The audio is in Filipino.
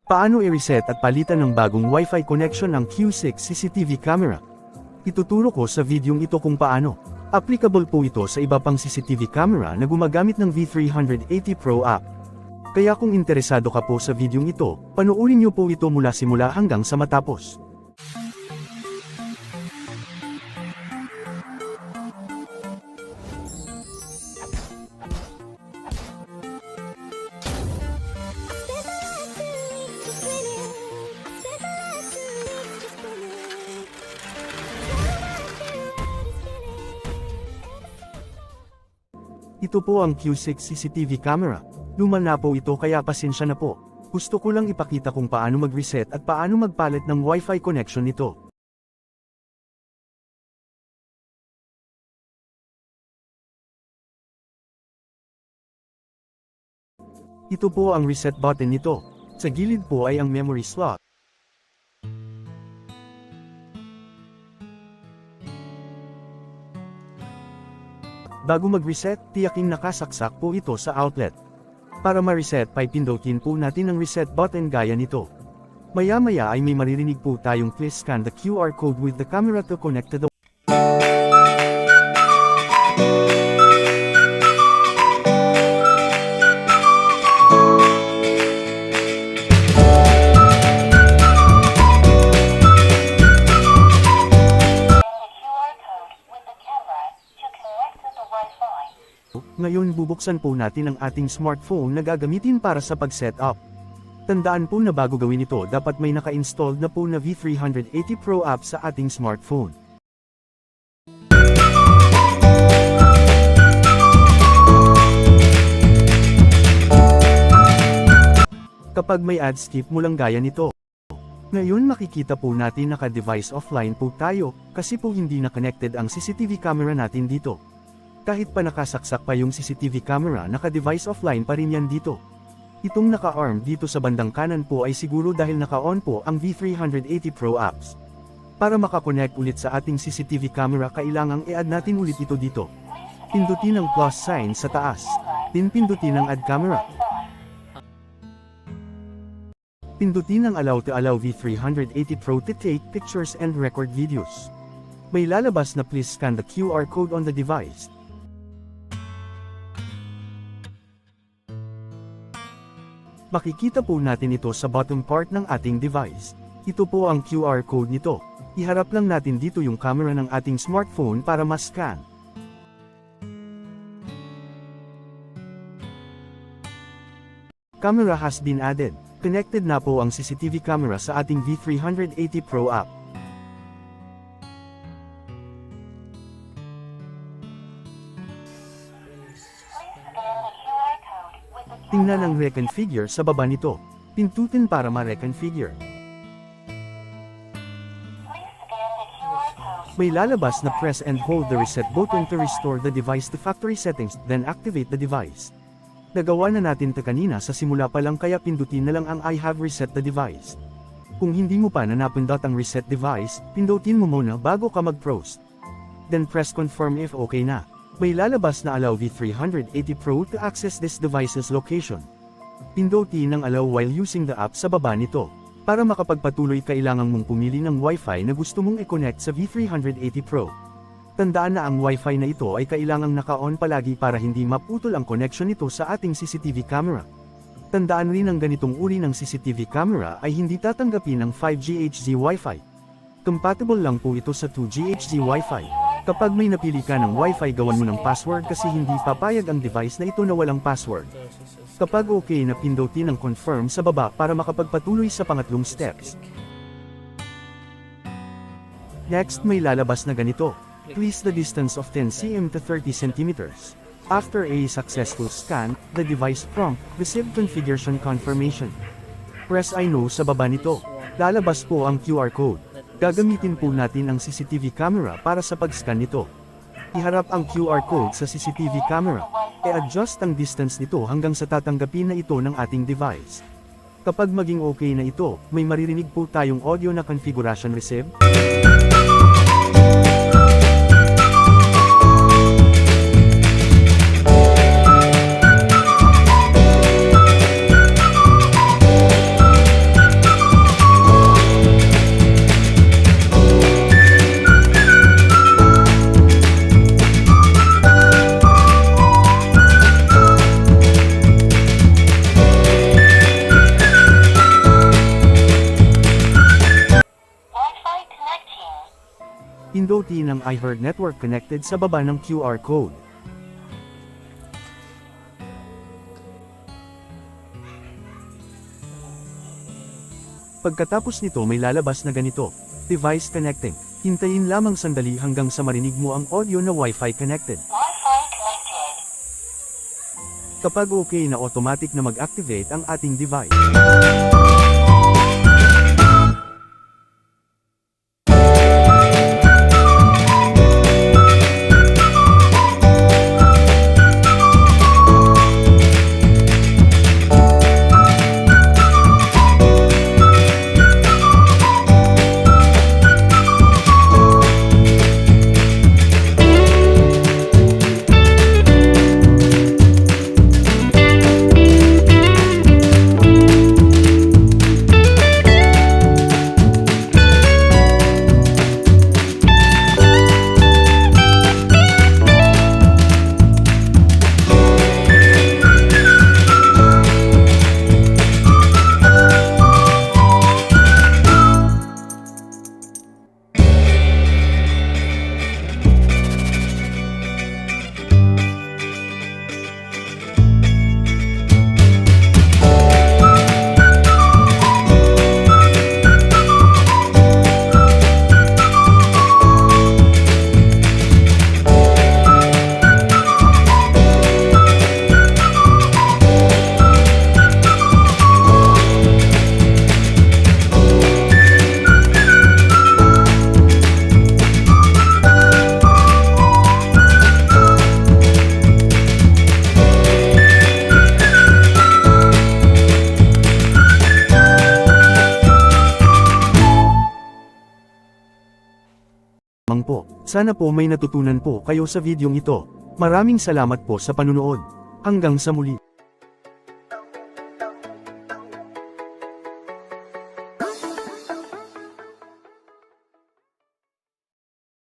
Paano i-reset at palitan ng bagong Wi-Fi connection ng Q6 CCTV camera? Ituturo ko sa videong ito kung paano. Applicable po ito sa iba pang CCTV camera na gumagamit ng V380 Pro app. Kaya kung interesado ka po sa videong ito, panoorin niyo po ito mula simula hanggang sa matapos. Ito po ang Q6 CCTV camera. Luma na po ito kaya pasensya na po. Gusto ko lang ipakita kung paano mag-reset at paano magpalit ng Wi-Fi connection nito. Ito po ang reset button nito. Sa gilid po ay ang memory slot. Bago mag-reset, tiyaking nakasaksak po ito sa outlet. Para ma-reset, pindutin po natin ang reset button gaya nito. Maya-maya ay may maririnig po tayong please scan the QR code with the camera to connect to the Ngayon bubuksan po natin ang ating smartphone na gagamitin para sa pag-setup. Tandaan po na bago gawin ito dapat may naka-installed na po na V380 Pro app sa ating smartphone. Kapag may ad skip mo lang gaya nito. Ngayon makikita po natin naka-device offline po tayo kasi po hindi na connected ang CCTV camera natin dito. Kahit pa nakasaksak pa yung CCTV camera, naka-device offline pa rin yan dito. Itong naka-arm dito sa bandang kanan po ay siguro dahil naka-on po ang V380 Pro apps. Para makakonect ulit sa ating CCTV camera kailangang i-add natin ulit ito dito. Pindutin ang plus sign sa taas. Then pindutin ang add camera. Pindutin ang allow to allow V380 Pro to take pictures and record videos. May lalabas na please scan the QR code on the device. Makikita po natin ito sa bottom part ng ating device. Ito po ang QR code nito. Iharap lang natin dito yung camera ng ating smartphone para ma-scan. Camera has been added. Connected na po ang CCTV camera sa ating V380 Pro app. Tingnan ang reconfigure sa baba nito. Pindutin para ma-reconfigure. May lalabas na press and hold the reset button to restore the device to factory settings, then activate the device. Nagawa na natin ito kanina sa simula pa lang kaya pindutin na lang ang I have reset the device. Kung hindi mo pa na napindot ang reset device, pindutin mo muna bago ka mag-proceed. Then press confirm if okay na. May lalabas na allow V380 Pro to access this device's location. Pindutin ang allow while using the app sa baba nito. Para makapagpatuloy kailangan mong pumili ng Wi-Fi na gusto mong i-connect sa V380 Pro. Tandaan na ang Wi-Fi na ito ay kailangang naka-on palagi para hindi maputol ang connection nito sa ating CCTV camera. Tandaan rin ang ganitong uri ng CCTV camera ay hindi tatanggapin ng 5G HZ Wi-Fi. Compatible lang po ito sa 2G HZ Wi-Fi. Kapag may napili ka ng Wi-Fi gawan mo ng password kasi hindi papayag ang device na ito na walang password. Kapag okay na pindutin ang confirm sa baba para makapagpatuloy sa pangatlong steps. Next may lalabas na ganito. Please the distance of 10 cm to 30 cm. After a successful scan, the device prompt, receive configuration confirmation. Press I know sa baba nito. Lalabas po ang QR code. Gagamitin po natin ang CCTV camera para sa pag-scan nito. Iharap ang QR code sa CCTV camera. I-adjust ang distance nito hanggang sa tatanggapin na ito ng ating device. Kapag maging okay na ito, may maririnig po tayong audio na configuration received. pindutin ang iHeart Network Connected sa baba ng QR code. Pagkatapos nito may lalabas na ganito, Device Connecting. Hintayin lamang sandali hanggang sa marinig mo ang audio na Wi-Fi connected. Wi-Fi connected. Kapag okay na automatic na mag-activate ang ating device. Sana po may natutunan po kayo sa videong ito. Maraming salamat po sa panunood. Hanggang sa muli.